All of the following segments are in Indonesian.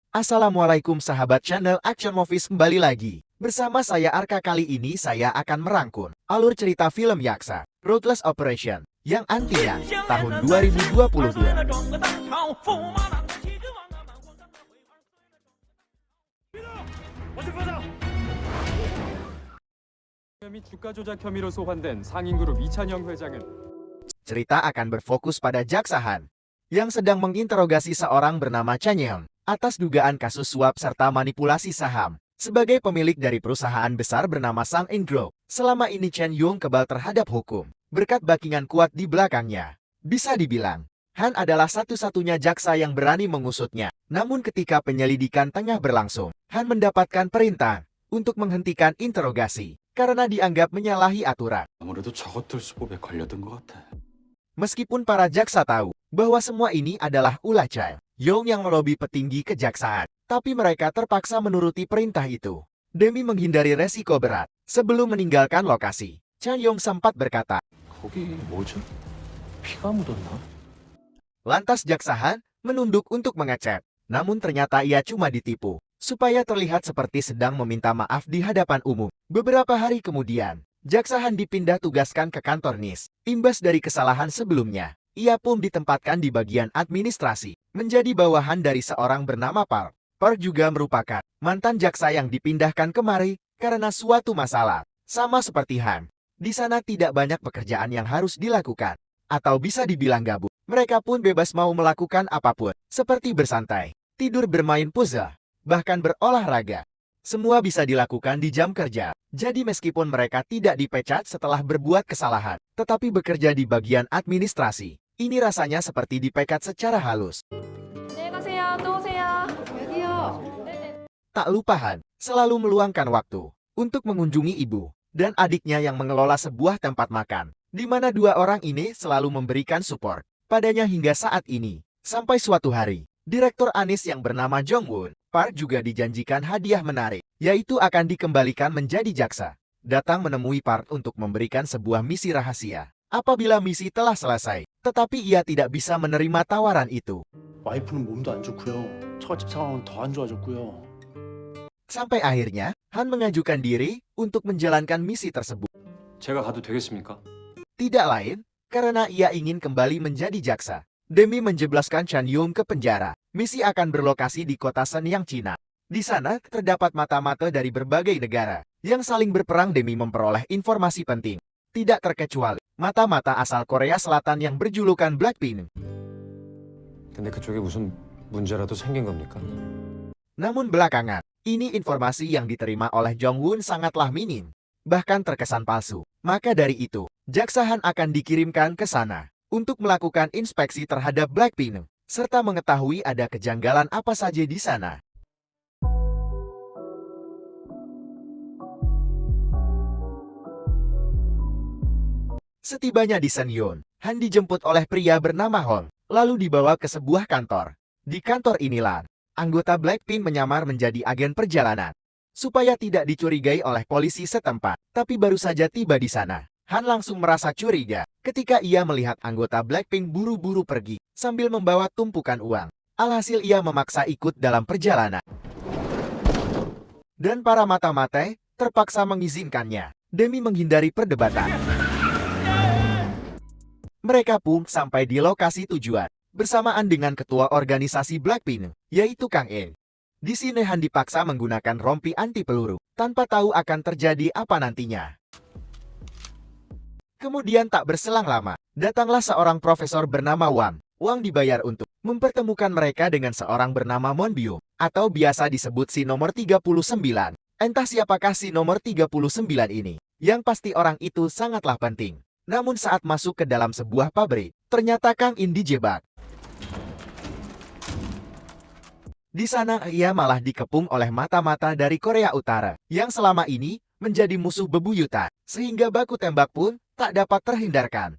Assalamualaikum sahabat channel Action Movies, kembali lagi. Bersama saya Arka. Kali ini saya akan merangkum alur cerita film Yaksa, Ruthless Operation, yang antinya tahun 2022. 및 주가 조작 혐의로 소환된 상인그룹 이찬영 회장은 Cerita akan berfokus pada Jaksa Han yang sedang menginterogasi seorang bernama Chan Yeong atas dugaan kasus suap serta manipulasi saham sebagai pemilik dari perusahaan besar bernama Sang-in Group. Selama ini Chan Yeong kebal terhadap hukum berkat backingan kuat di belakangnya. Bisa dibilang, Han adalah satu-satunya jaksa yang berani mengusutnya. Namun ketika penyelidikan tengah berlangsung, Han mendapatkan perintah untuk menghentikan interogasi karena dianggap menyalahi aturan. 아무래도 저것들 수법에 걸려든 것 같아. Meskipun para jaksa tahu bahwa semua ini adalah ulah Chan Yeong yang melobi petinggi kejaksaan, tapi mereka terpaksa menuruti perintah itu demi menghindari resiko berat. Sebelum meninggalkan lokasi, Chan Yeong sempat berkata, 거기 뭐지? 피가 묻었나? lantas Jaksa Han menunduk untuk mengecek, namun ternyata ia cuma ditipu supaya terlihat seperti sedang meminta maaf di hadapan umum. Beberapa hari kemudian, Jaksa Han dipindah tugaskan ke kantor NIS. Imbas dari kesalahan sebelumnya, ia pun ditempatkan di bagian administrasi, menjadi bawahan dari seorang bernama Park. Park juga merupakan mantan jaksa yang dipindahkan kemari karena suatu masalah. Sama seperti Han, di sana tidak banyak pekerjaan yang harus dilakukan, atau bisa dibilang gabut. Mereka pun bebas mau melakukan apapun, seperti bersantai, tidur, bermain puzzle, bahkan berolahraga. Semua bisa dilakukan di jam kerja. Jadi meskipun mereka tidak dipecat setelah berbuat kesalahan, tetapi bekerja di bagian administrasi, ini rasanya seperti dipecat secara halus. 안녕히 가세요. 또 오세요. 여기요. Tak lupa Han selalu meluangkan waktu untuk mengunjungi ibu dan adiknya yang mengelola sebuah tempat makan, di mana dua orang ini selalu memberikan support padanya hingga saat ini. Sampai suatu hari, Direktur Anis yang bernama Jong Woon Park juga dijanjikan hadiah menarik, yaitu akan dikembalikan menjadi jaksa. Datang menemui Park untuk memberikan sebuah misi rahasia apabila misi telah selesai, tetapi ia tidak bisa menerima tawaran itu. 와이프는 몸도 안 좋고요. 처집 상황은 더 안 좋아졌고요. Sampai akhirnya, Han mengajukan diri untuk menjalankan misi tersebut. 제가 가도 되겠습니까? Tidak lain, karena ia ingin kembali menjadi jaksa. Demi menjebloskan Chan Yeong ke penjara, misi akan berlokasi di kota Shenyang, Cina. Di sana, terdapat mata-mata dari berbagai negara yang saling berperang demi memperoleh informasi penting. Tidak terkecuali mata-mata asal Korea Selatan yang berjulukan Blackpink. 근데 그쪽에 무슨 문제라도 생긴 겁니까? Namun belakangan, ini informasi yang diterima oleh Jong Woon sangatlah minim, bahkan terkesan palsu. Maka dari itu, Jaksa Han akan dikirimkan ke sana untuk melakukan inspeksi terhadap Blackpink, serta mengetahui ada kejanggalan apa saja di sana. Setibanya di Shenyang, Han dijemput oleh pria bernama Hong, lalu dibawa ke sebuah kantor. Di kantor inilah, anggota Blackpink menyamar menjadi agen perjalanan, supaya tidak dicurigai oleh polisi setempat. Tapi baru saja tiba di sana, Han langsung merasa curiga ketika ia melihat anggota Blackpink buru-buru pergi sambil membawa tumpukan uang. Alhasil ia memaksa ikut dalam perjalanan. Dan para mata-mata terpaksa mengizinkannya demi menghindari perdebatan. Mereka pun sampai di lokasi tujuan bersamaan dengan ketua organisasi Blackpink, yaitu Kang In. Di sini Han dipaksa menggunakan rompi anti peluru tanpa tahu akan terjadi apa nantinya. Kemudian tak berselang lama, datanglah seorang profesor bernama Wang. Wang dibayar untuk mempertemukan mereka dengan seorang bernama Mon Byung, atau biasa disebut si nomor 39. Entah siapakah si nomor 39 ini. Yang pasti orang itu sangatlah penting. Namun saat masuk ke dalam sebuah pabrik, ternyata Kang In dijebak. Di sana ia malah dikepung oleh mata-mata dari Korea Utara, yang selama ini menjadi musuh bebuyutan, sehingga baku tembak pun tak dapat terhindarkan.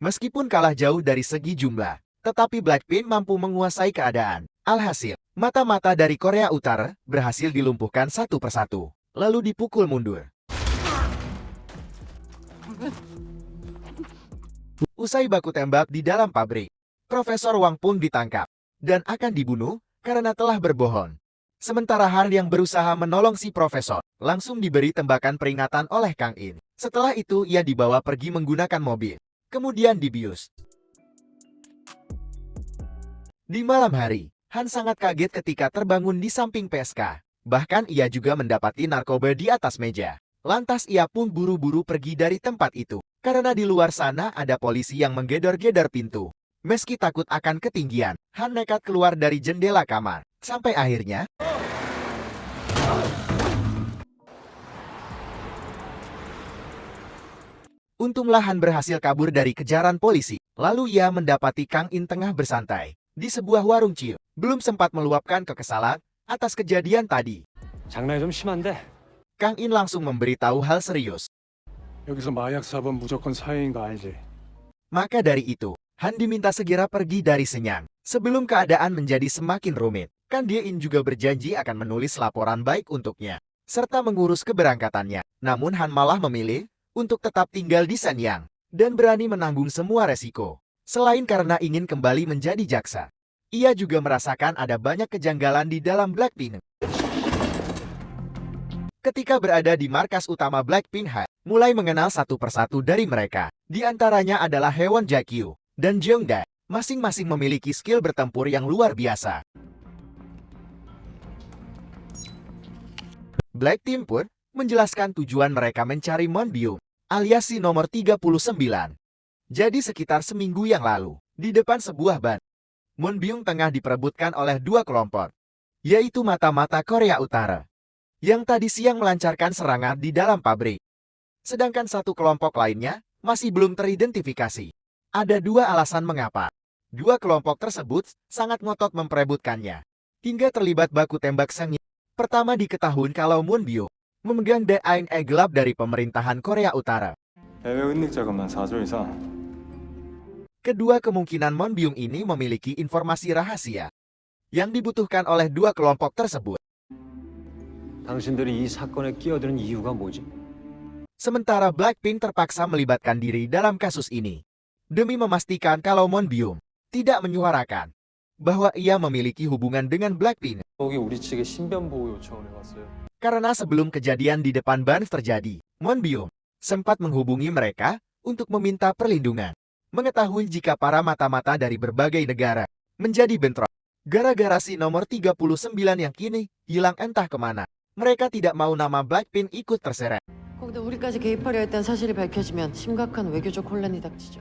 Meskipun kalah jauh dari segi jumlah, tetapi Blackpink mampu menguasai keadaan. Alhasil, mata-mata dari Korea Utara berhasil dilumpuhkan satu persatu, lalu dipukul mundur. Usai baku tembak di dalam pabrik, Profesor Wang pun ditangkap dan akan dibunuh karena telah berbohong. Sementara Han yang berusaha menolong si profesor langsung diberi tembakan peringatan oleh Kang In. Setelah itu ia dibawa pergi menggunakan mobil, kemudian dibius. Di malam hari, Han sangat kaget ketika terbangun di samping PSK. Bahkan ia juga mendapati narkoba di atas meja. Lantas ia pun buru-buru pergi dari tempat itu, karena di luar sana ada polisi yang menggedor-gedor pintu. Meski takut akan ketinggian, Han nekat keluar dari jendela kamar. Sampai akhirnya, untunglah Han berhasil kabur dari kejaran polisi. Lalu ia mendapati Kang In tengah bersantai di sebuah warung ciu. Belum sempat meluapkan kekesalan atas kejadian tadi. 장난이 좀 심한데. Kang In langsung memberitahu hal serius. 여기서 마약 사범 무조건 사회인 거 알지? Maka dari itu, Han diminta segera pergi dari Senyang. Sebelum keadaan menjadi semakin rumit, Kang Die-in juga berjanji akan menulis laporan baik untuknya, serta mengurus keberangkatannya. Namun Han malah memilih untuk tetap tinggal di Senyang dan berani menanggung semua resiko. Selain karena ingin kembali menjadi jaksa, ia juga merasakan ada banyak kejanggalan di dalam Blackpink. Ketika berada di markas utama Blackpink, Han mulai mengenal satu persatu dari mereka. Di antaranya adalah Hewon Jakyu dan Jeongda, masing-masing memiliki skill bertempur yang luar biasa. Blackpink pun menjelaskan tujuan mereka mencari Monbyung, alias si nomor 39. Jadi sekitar seminggu yang lalu, di depan sebuah ban, Monbyung tengah diperebutkan oleh dua kelompok, yaitu mata-mata Korea Utara, yang tadi siang melancarkan serangan di dalam pabrik. Sedangkan satu kelompok lainnya masih belum teridentifikasi. Ada dua alasan mengapa dua kelompok tersebut sangat ngotot memperebutkannya, hingga terlibat baku tembak sengit. Pertama diketahui kalau Monbyung memegang DNA gelap dari pemerintahan Korea Utara. 해외 은닉 자금만 4조 이상. Kedua kemungkinan Monbyung ini memiliki informasi rahasia yang dibutuhkan oleh dua kelompok tersebut. 당신들이 이 사건에 끼어드는 이유가 뭐지? Sementara Blackpink terpaksa melibatkan diri dalam kasus ini demi memastikan kalau Monbyung tidak menyuarakan bahwa ia memiliki hubungan dengan Blackpink. 거기 우리 측에 신변 보호 요청을 해왔어요. Karena sebelum kejadian di depan ban terjadi, Monbyung sempat menghubungi mereka untuk meminta perlindungan. Mengetahui jika para mata-mata dari berbagai negara menjadi bentrok gara-gara si nomor 39 yang kini hilang entah kemana. Mereka tidak mau nama Blackpink ikut terseret. 거기다 우리까지 개입하려 했다는 사실이 밝혀지면 심각한 외교적 혼란이 닥치죠.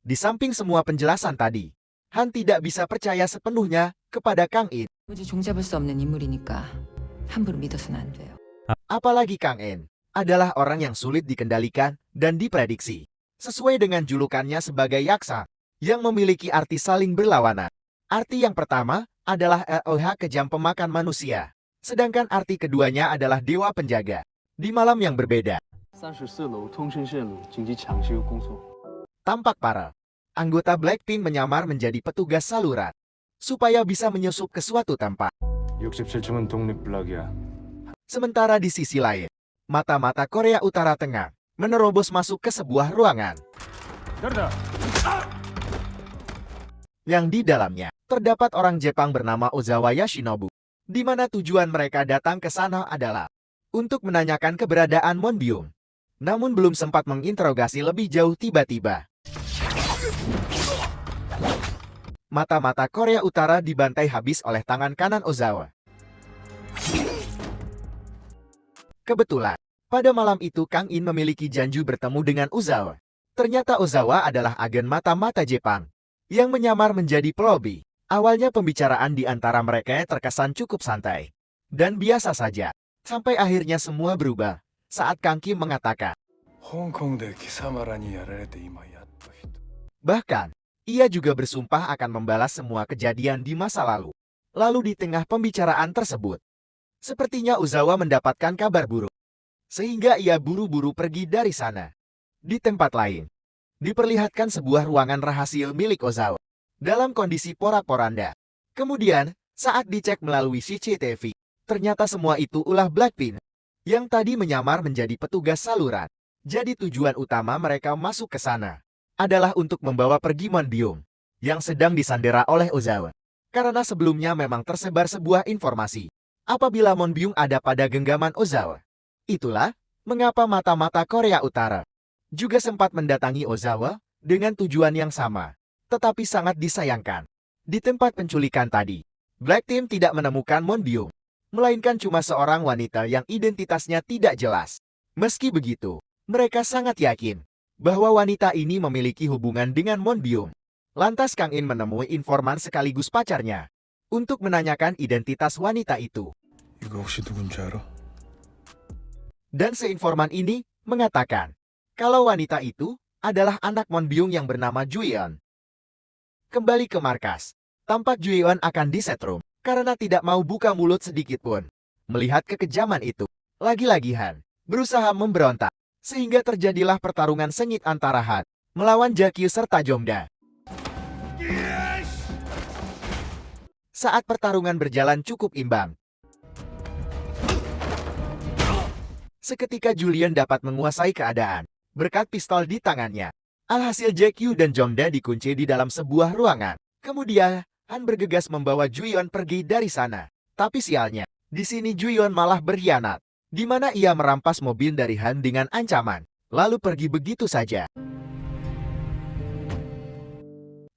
Di samping semua penjelasan tadi, Han tidak bisa percaya sepenuhnya kepada Kang In. 도무지 종잡을 수 없는 인물이니까 함부로 믿어서는 안 돼요. Apalagi Kang In adalah orang yang sulit dikendalikan dan diprediksi. Sesuai dengan julukannya sebagai yaksa yang memiliki arti saling berlawanan. Arti yang pertama adalah LOH kejam pemakan manusia. Sedangkan arti keduanya adalah dewa penjaga. Di malam yang berbeda, 34楼通讯线路紧急抢修工作。 tampak para anggota Blackpink menyamar menjadi petugas saluran supaya bisa menyusup ke suatu tempat. 67층은 독립블락이야. Sementara di sisi lain, mata-mata Korea Utara tengah menerobos masuk ke sebuah ruangan yang di dalamnya terdapat orang Jepang bernama Ozawa Yoshinobu, di mana tujuan mereka datang ke sana adalah untuk menanyakan keberadaan Monbyung. Namun belum sempat menginterogasi lebih jauh tiba-tiba mata-mata Korea Utara dibantai habis oleh tangan kanan Ozawa. Kebetulan, pada malam itu Kang In memiliki janji bertemu dengan Ozawa. Ternyata Ozawa adalah agen mata-mata Jepang yang menyamar menjadi pelobi. Awalnya pembicaraan di antara mereka terkesan cukup santai dan biasa saja, sampai akhirnya semua berubah saat Kang Kim mengatakan, 홍콩대 기사마라니 야라레데 이마야 또 히토. bahkan ia juga bersumpah akan membalas semua kejadian di masa lalu. Lalu di tengah pembicaraan tersebut, sepertinya Ozawa mendapatkan kabar buruk, sehingga ia buru-buru pergi dari sana. Di tempat lain, diperlihatkan sebuah ruangan rahasia milik Ozawa dalam kondisi porak-poranda. Kemudian, saat dicek melalui CCTV, ternyata semua itu ulah Blackpink yang tadi menyamar menjadi petugas saluran. Jadi tujuan utama mereka masuk ke sana adalah untuk membawa pergi Monbyung yang sedang disandera oleh Ozawa. Karena sebelumnya memang tersebar sebuah informasi apabila Monbyung ada pada genggaman Ozawa. Itulah mengapa mata-mata Korea Utara juga sempat mendatangi Ozawa dengan tujuan yang sama. Tetapi sangat disayangkan, di tempat penculikan tadi, Black Team tidak menemukan Monbyung, melainkan cuma seorang wanita yang identitasnya tidak jelas. Meski begitu, mereka sangat yakin bahwa wanita ini memiliki hubungan dengan Monbyung. Lantas Kang In menemui informan sekaligus pacarnya untuk menanyakan identitas wanita itu. 이거 혹시 누군지 알아? Dan seinforman ini mengatakan kalau wanita itu adalah anak Monbyung yang bernama Juyeon. Kembali ke markas, tampak Juyeon akan disetrum karena tidak mau buka mulut sedikit pun. Melihat kekejaman itu, lagi-lagi Han berusaha memberontak, sehingga terjadilah pertarungan sengit antara Han melawan Jakyu serta Jongda. Saat pertarungan berjalan cukup imbang, seketika Julian dapat menguasai keadaan berkat pistol di tangannya. Alhasil Jakyu dan Jongda dikunci di dalam sebuah ruangan. Kemudian Han bergegas membawa Juyeon pergi dari sana. Tapi sialnya, di sini Juyeon malah berkhianat, di mana ia merampas mobil dari Han dengan ancaman, lalu pergi begitu saja.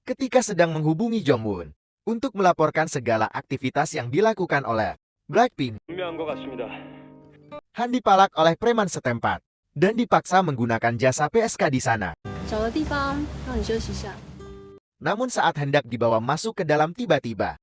Ketika sedang menghubungi Jongwon untuk melaporkan segala aktivitas yang dilakukan oleh Blackpink, Han dipalak oleh preman setempat dan dipaksa menggunakan jasa PSK di sana. 找个地方让你休息一下。 Namun saat hendak dibawa masuk ke dalam tiba-tiba,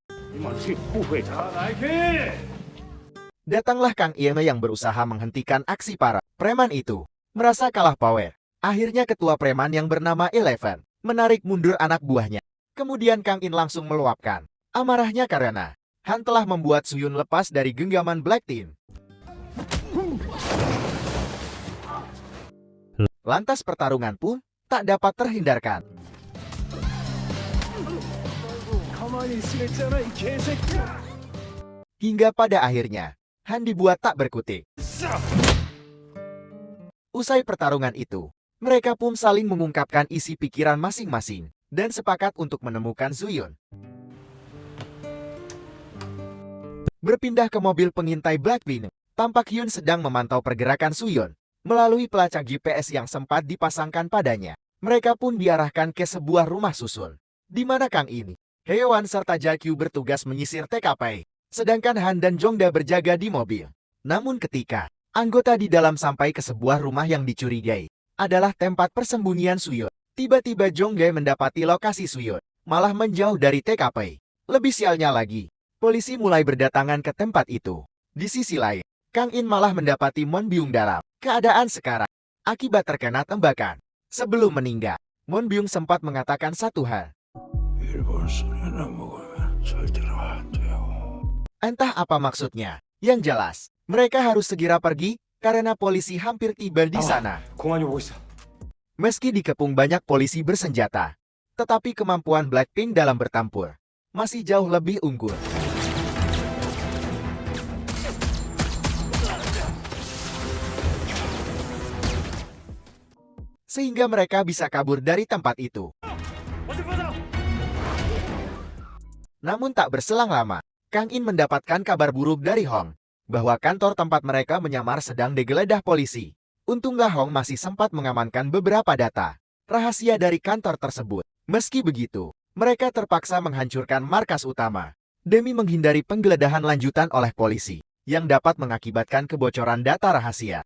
datanglah Kang Ieme yang berusaha menghentikan aksi para preman itu. Merasa kalah power, akhirnya ketua preman yang bernama Eleven menarik mundur anak buahnya. Kemudian Kang In langsung meluapkan amarahnya karena Han telah membuat Suyun lepas dari genggaman Black Team. Lantas pertarungan pun tak dapat terhindarkan. Hingga pada akhirnya, Han dibuat tak berkutik. Usai pertarungan itu, mereka pun saling mengungkapkan isi pikiran masing-masing dan sepakat untuk menemukan Suyun. Berpindah ke mobil pengintai Blackpink, tampak Hyun sedang memantau pergerakan Suyun melalui pelacak GPS yang sempat dipasangkan padanya. Mereka pun diarahkan ke sebuah rumah susun, di mana Kang In, Hyeon serta Jakyu bertugas menyisir TKP, sedangkan Han dan Jongda berjaga di mobil. Namun ketika anggota di dalam sampai ke sebuah rumah yang dicurigai adalah tempat persembunyian Suyun, tiba-tiba Jongda mendapati lokasi Suyun malah menjauh dari TKP. Lebih sialnya lagi, polisi mulai berdatangan ke tempat itu. Di sisi lain, Kang In malah mendapati Monbyung dalam keadaan sekarat akibat terkena tembakan. Sebelum meninggal, Monbyung sempat mengatakan satu hal. 일본 술이나 먹으면 절대로 안 돼요. Entah apa maksudnya. Yang jelas, mereka harus segera pergi karena polisi hampir tiba di sana. 공안이 오고 있어. Meski dikepung banyak polisi bersenjata, tetapi kemampuan Blackpink dalam bertempur masih jauh lebih unggul. Sehingga mereka bisa kabur dari tempat itu. Namun tak berselang lama, Kang In mendapatkan kabar buruk dari Hong, bahwa kantor tempat mereka menyamar sedang digeledah polisi. Untunglah Hong masih sempat mengamankan beberapa data rahasia dari kantor tersebut. Meski begitu, mereka terpaksa menghancurkan markas utama demi menghindari penggeledahan lanjutan oleh polisi yang dapat mengakibatkan kebocoran data rahasia.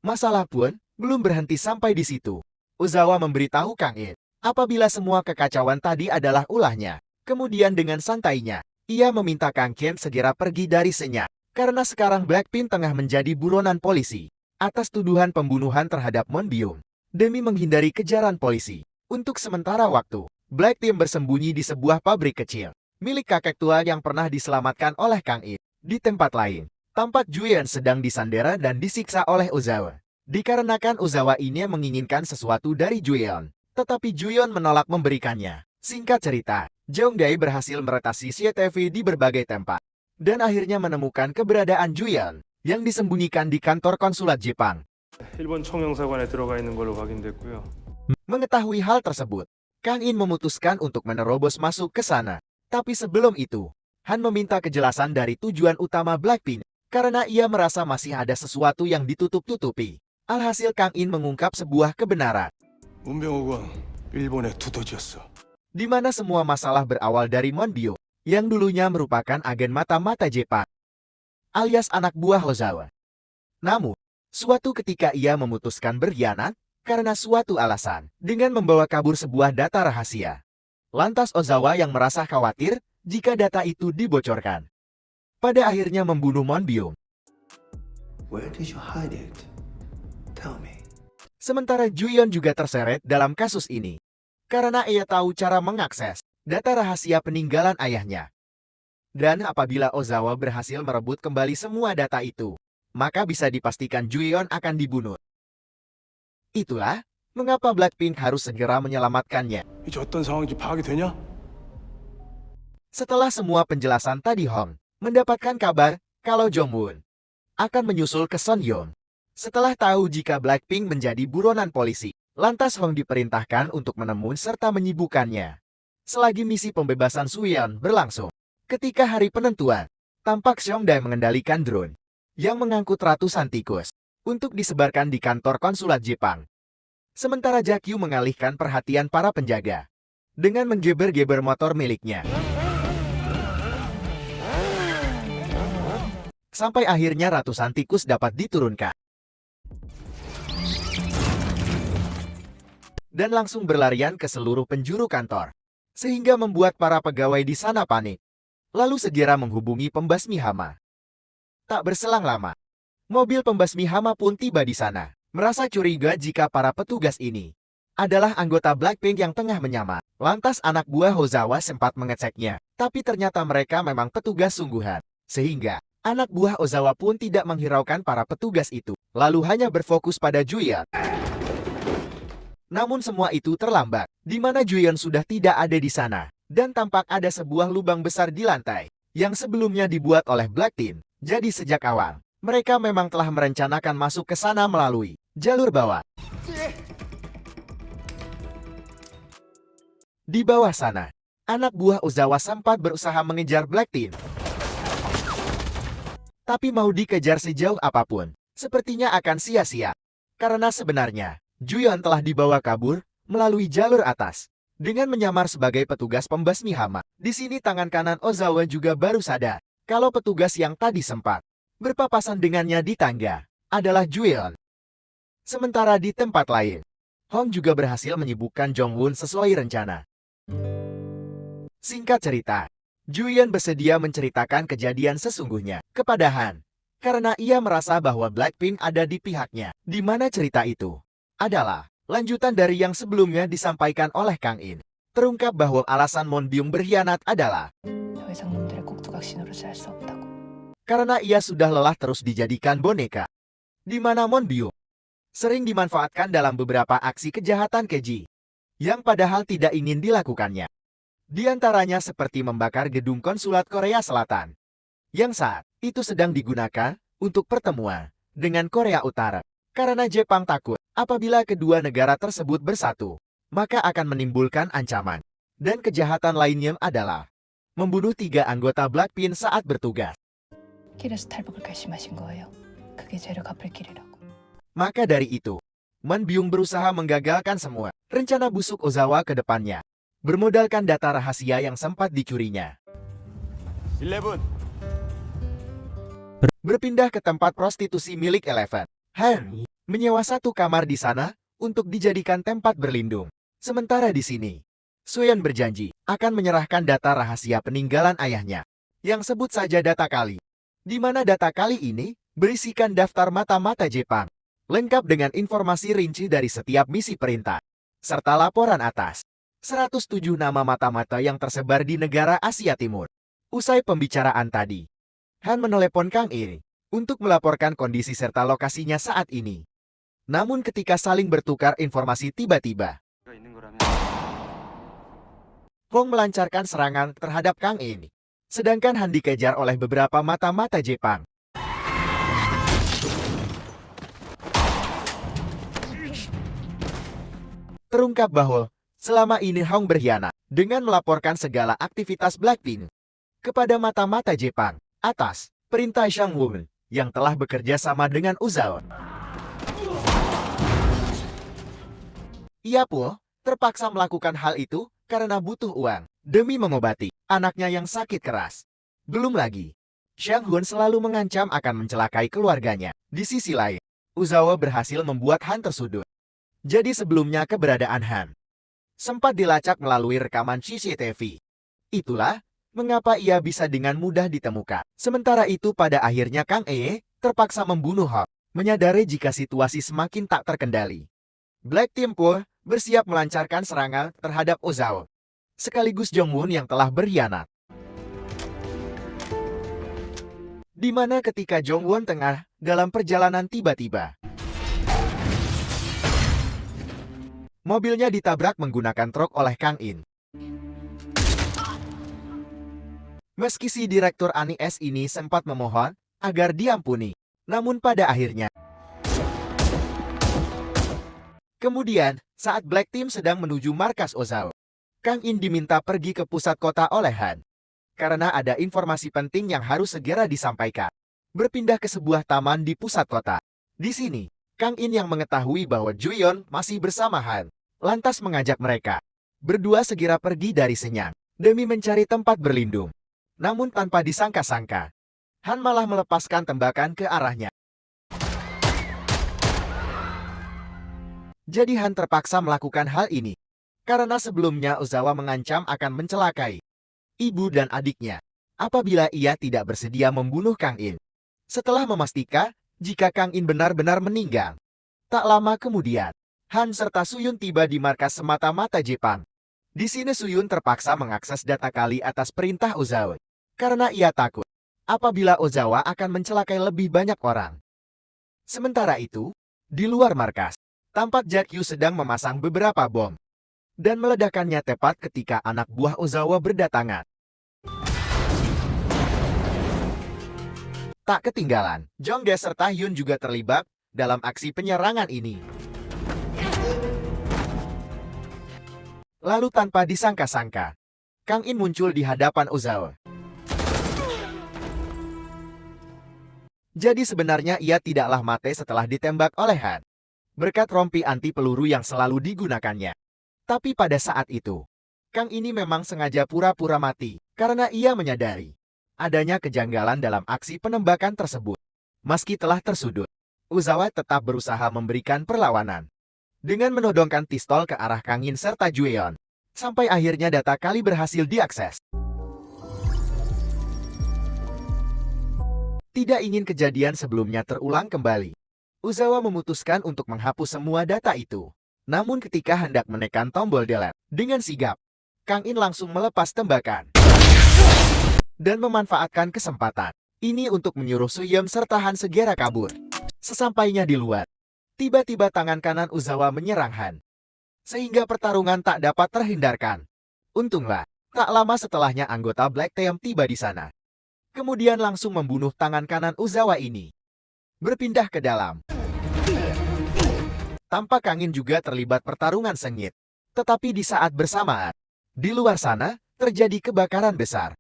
Masalah pun belum berhenti sampai di situ. Ozawa memberitahu Kang In apabila semua kekacauan tadi adalah ulahnya. Kemudian dengan santainya, ia meminta Kang Kim segera pergi dari senyap. Karena sekarang Blackpink tengah menjadi buronan polisi atas tuduhan pembunuhan terhadap Monbyung. Demi menghindari kejaran polisi, untuk sementara waktu, Black Team bersembunyi di sebuah pabrik kecil milik kakek tua yang pernah diselamatkan oleh Kang In. Di tempat lain, tampak Juyeon sedang disandera dan disiksa oleh Ozawa. Dikarenakan Ozawa ini menginginkan sesuatu dari Juyeon, tetapi Juyeon menolak memberikannya. Singkat cerita, Jongdae berhasil meretasi CCTV di berbagai tempat, dan akhirnya menemukan keberadaan Juyeon. yang disembunyikan di kantor konsulat Jepang. 일본 총영사관에 들어가 있는 걸로 확인됐고요. Mengetahui hal tersebut, Kang In memutuskan untuk menerobos masuk ke sana. Tapi sebelum itu, Han meminta kejelasan dari tujuan utama Blackpink, karena ia merasa masih ada sesuatu yang ditutup-tutupi. Alhasil Kang In mengungkap sebuah kebenaran, 문병호군 일본의 두더지였어. di mana semua masalah berawal dari Monbyo, yang dulunya merupakan agen mata-mata Jepang, alias anak buah Ozawa. Namun, suatu ketika ia memutuskan berkhianat, karena suatu alasan, dengan membawa kabur sebuah data rahasia. Lantas Ozawa yang merasa khawatir jika data itu dibocorkan. Pada akhirnya membunuh Monbyo. Where did you hide it? Tell me. Sementara Juyeon juga terseret dalam kasus ini, karena ia tahu cara mengakses data rahasia peninggalan ayahnya. Dan apabila Ozawa berhasil merebut kembali semua data itu, maka bisa dipastikan Juyeon akan dibunuh. Itulah mengapa Blackpink harus segera menyelamatkannya. 이제 어떤 상황인지 파악이 되냐? Setelah semua penjelasan tadi, Hong mendapatkan kabar kalau Jongwon akan menyusul ke Sonyeon. Setelah tahu jika Blackpink menjadi buronan polisi, lantas Hong diperintahkan untuk menemui serta menyibukkannya. Selagi misi pembebasan Suyeon berlangsung, ketika hari penentuan, tampak Seongdae mengendalikan drone yang mengangkut ratusan tikus untuk disebarkan di kantor konsulat Jepang. Sementara Jakyu mengalihkan perhatian para penjaga dengan menggeber-geber motor miliknya. Sampai akhirnya ratusan tikus dapat diturunkan. Dan langsung berlarian ke seluruh penjuru kantor, sehingga membuat para pegawai di sana panik. Lalu segera menghubungi pembasmi hama. Tak berselang lama, mobil pembasmi hama pun tiba di sana. Merasa curiga jika para petugas ini adalah anggota Blackpink yang tengah menyamar. Lantas anak buah Ozawa sempat mengeceknya, tapi ternyata mereka memang petugas sungguhan. Sehingga anak buah Ozawa pun tidak menghiraukan para petugas itu, lalu hanya berfokus pada Juyeon. Namun semua itu terlambat, di mana Juyeon sudah tidak ada di sana, dan tampak ada sebuah lubang besar di lantai, yang sebelumnya dibuat oleh Blackpink. Jadi sejak awal, mereka memang telah merencanakan masuk ke sana melalui jalur bawah. Di bawah sana, anak buah Ozawa sempat berusaha mengejar Blackpink. Tapi mau dikejar sejauh apapun, sepertinya akan sia-sia. Karena sebenarnya, Juyeon telah dibawa kabur melalui jalur atas dengan menyamar sebagai petugas pembasmi hama. Di sini tangan kanan Ozawa juga baru sadar kalau petugas yang tadi sempat berpapasan dengannya di tangga adalah Juyeon. Sementara di tempat lain, Hong juga berhasil menyibukkan Jongwon sesuai rencana. Singkat cerita, Juyeon bersedia menceritakan kejadian sesungguhnya kepada Han, karena ia merasa bahwa Blackpink ada di pihaknya, di mana cerita itu adalah lanjutan dari yang sebelumnya disampaikan oleh Kang In. Terungkap bahwa alasan Monbyung berkhianat adalah 더 이상 놈들의 꼭두각 신호를 짤 수 없다고. karena ia sudah lelah terus dijadikan boneka, di mana Monbyung sering dimanfaatkan dalam beberapa aksi kejahatan keji, yang padahal tidak ingin dilakukannya. Di antaranya seperti membakar gedung konsulat Korea Selatan, yang saat itu sedang digunakan untuk pertemuan dengan Korea Utara. Karena Jepang takut apabila kedua negara tersebut bersatu, maka akan menimbulkan ancaman. Dan kejahatan lainnya adalah membunuh 3 anggota Blackpink saat bertugas. 길에서 탈북을 결심하신 거예요. 그게 죄를 갚을 길이라고. Maka dari itu, Monbyung berusaha menggagalkan semua rencana busuk Ozawa ke depannya, bermodalkan data rahasia yang sempat dicurinya. 11. Berpindah ke tempat prostitusi milik Eleven. Han menyewa 1 kamar di sana untuk dijadikan tempat berlindung. Sementara di sini, Suyeon berjanji akan menyerahkan data rahasia peninggalan ayahnya, yang sebut saja data kali, di mana data kali ini berisikan daftar mata-mata Jepang, lengkap dengan informasi rinci dari setiap misi perintah, serta laporan atas 107 nama mata-mata yang tersebar di negara Asia Timur. Usai pembicaraan tadi, Han menelepon Kang In untuk melaporkan kondisi serta lokasinya saat ini. Namun ketika saling bertukar informasi tiba-tiba, Hong melancarkan serangan terhadap Kang In, sedangkan Han dikejar oleh beberapa mata-mata Jepang. Terungkap bahwa selama ini Hong berkhianat dengan melaporkan segala aktivitas Blackpink kepada mata-mata Jepang atas perintah Sang Won yang telah bekerja sama dengan Ozawa. Ia pun terpaksa melakukan hal itu karena butuh uang demi mengobati anaknya yang sakit keras. Belum lagi, Sang Won selalu mengancam akan mencelakai keluarganya. Di sisi lain, Ozawa berhasil membuat Han tersudut. Jadi sebelumnya keberadaan Han sempat dilacak melalui rekaman CCTV. Itulah mengapa ia bisa dengan mudah ditemukan. Sementara itu pada akhirnya Kang Ee terpaksa membunuh Hong, menyadari jika situasi semakin tak terkendali. Black Team pun bersiap melancarkan serangan terhadap Ozawa, sekaligus Jongwon yang telah berkhianat. Di mana ketika Jongwon tengah dalam perjalanan tiba-tiba mobilnya ditabrak menggunakan truk oleh Kang In. Meski si direktur ANIS ini sempat memohon agar diampuni, namun pada akhirnya. Kemudian, saat Black Team sedang menuju markas Ozawa, Kang In diminta pergi ke pusat kota oleh Han. Karena ada informasi penting yang harus segera disampaikan. Berpindah ke sebuah taman di pusat kota. Di sini, Kang In yang mengetahui bahwa Juyeon masih bersama Han, lantas mengajak mereka berdua segera pergi dari Senyang demi mencari tempat berlindung. Namun tanpa disangka-sangka, Han malah melepaskan tembakan ke arahnya. Jadi Han terpaksa melakukan hal ini karena sebelumnya Ozawa mengancam akan mencelakai ibu dan adiknya apabila ia tidak bersedia membunuh Kang In. Setelah memastikan jika Kang In benar-benar meninggal, tak lama kemudian Han serta Suyun tiba di markas semata-mata Jepang. Di sini Suyun terpaksa mengakses data kali atas perintah Ozawa karena ia takut apabila Ozawa akan mencelakai lebih banyak orang. Sementara itu, di luar markas, tampak Jack Yu sedang memasang beberapa bom dan meledakannya tepat ketika anak buah Ozawa berdatangan. Tak ketinggalan, Jong Dae serta Hyun juga terlibat dalam aksi penyerangan ini. Lalu tanpa disangka-sangka, Kang In muncul di hadapan Ozawa. Jadi sebenarnya ia tidaklah mati setelah ditembak oleh Han, berkat rompi anti peluru yang selalu digunakannya. Tapi pada saat itu, Kang ini memang sengaja pura-pura mati karena ia menyadari adanya kejanggalan dalam aksi penembakan tersebut. Meski telah tersudut, Ozawa tetap berusaha memberikan perlawanan dengan menodongkan pistol ke arah Kang In serta Juyeon, sampai akhirnya data kali berhasil diakses. Tidak ingin kejadian sebelumnya terulang kembali, Ozawa memutuskan untuk menghapus semua data itu. Namun ketika hendak menekan tombol delete dengan sigap, Kang In langsung melepas tembakan dan memanfaatkan kesempatan ini untuk menyuruh Suyem serta Han segera kabur. Sesampainya di luar, tiba-tiba tangan kanan Ozawa menyerang Han, sehingga pertarungan tak dapat terhindarkan. Untunglah, tak lama setelahnya anggota Black Team tiba di sana. Kemudian langsung membunuh tangan kanan Ozawa ini. Berpindah ke dalam. Tampak Kang In juga terlibat pertarungan sengit. Tetapi di saat bersamaan, di luar sana, terjadi kebakaran besar.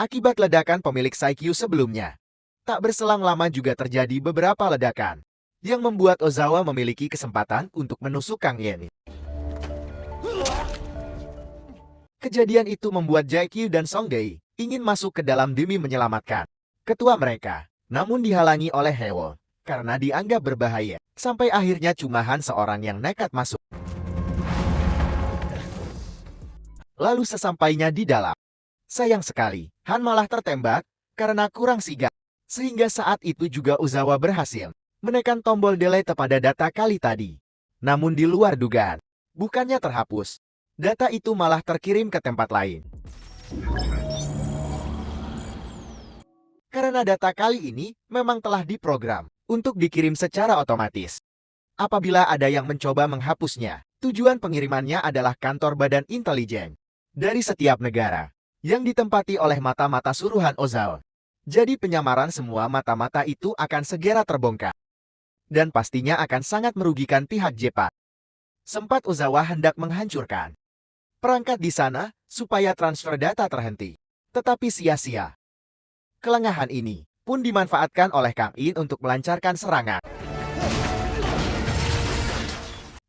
Akibat ledakan pemilik Saikyu sebelumnya. Tak berselang lama juga terjadi beberapa ledakan, yang membuat Ozawa memiliki kesempatan untuk menusuk Kang In. Kejadian itu membuat Jae-kyu dan Song Dae ingin masuk ke dalam demi menyelamatkan ketua mereka, namun dihalangi oleh Haewon karena dianggap berbahaya. Sampai akhirnya cuma Han seorang yang nekat masuk. Lalu sesampainya di dalam, sayang sekali, Han malah tertembak karena kurang sigap. Sehingga saat itu juga Ozawa berhasil menekan tombol delete pada data kali tadi. Namun di luar dugaan, bukannya terhapus, data itu malah terkirim ke tempat lain. Karena data kali ini memang telah diprogram untuk dikirim secara otomatis. Apabila ada yang mencoba menghapusnya, tujuan pengirimannya adalah kantor badan intelijen dari setiap negara yang ditempati oleh mata-mata suruhan Ozawa. Jadi penyamaran semua mata-mata itu akan segera terbongkar. Dan pastinya akan sangat merugikan pihak Jepang. Sempat Ozawa hendak menghancurkan perangkat di sana supaya transfer data terhenti. Tetapi sia-sia. Kelengahan ini pun dimanfaatkan oleh Kang In untuk melancarkan serangan.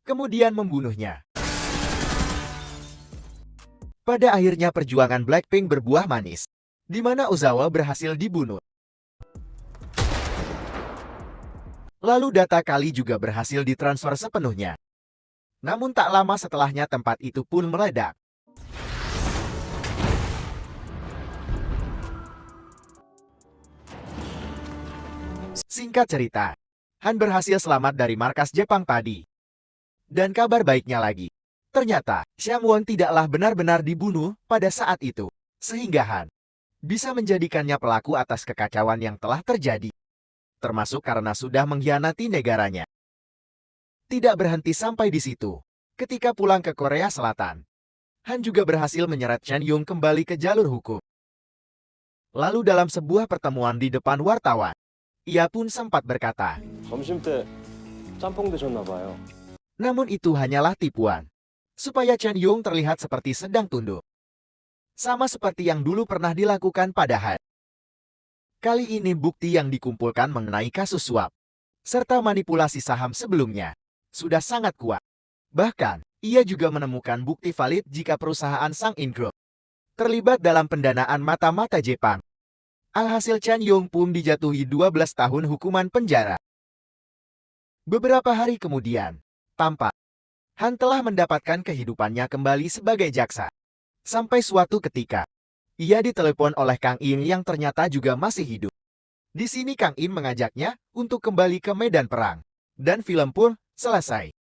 Kemudian membunuhnya. Pada akhirnya perjuangan Blackpink berbuah manis, di mana Ozawa berhasil dibunuh. Lalu data Kali juga berhasil ditransfer sepenuhnya. Namun tak lama setelahnya tempat itu pun meledak. Singkat cerita, Han berhasil selamat dari markas Jepang tadi. Dan kabar baiknya lagi, ternyata Shyamwon tidaklah benar-benar dibunuh pada saat itu, sehingga Han bisa menjadikannya pelaku atas kekacauan yang telah terjadi, termasuk karena sudah mengkhianati negaranya. Tidak berhenti sampai di situ. Ketika pulang ke Korea Selatan, Han juga berhasil menyeret Chen Yung kembali ke jalur hukum. Lalu dalam sebuah pertemuan di depan wartawan, ia pun sempat berkata, 점심 때 짬뽕 드셨나 봐요. namun itu hanyalah tipuan, supaya Chen Yung terlihat seperti sedang tunduk. Sama seperti yang dulu pernah dilakukan pada Han. Kali ini bukti yang dikumpulkan mengenai kasus suap, serta manipulasi saham sebelumnya, sudah sangat kuat. Bahkan, ia juga menemukan bukti valid jika perusahaan Sang-in Group terlibat dalam pendanaan mata-mata Jepang. Alhasil Chen Yung pun dijatuhi 12 tahun hukuman penjara. Beberapa hari kemudian, tampak Han telah mendapatkan kehidupannya kembali sebagai jaksa. Sampai suatu ketika, ia ditelepon oleh Kang In yang ternyata juga masih hidup. Di sini Kang In mengajaknya untuk kembali ke medan perang. Dan film pun selesai.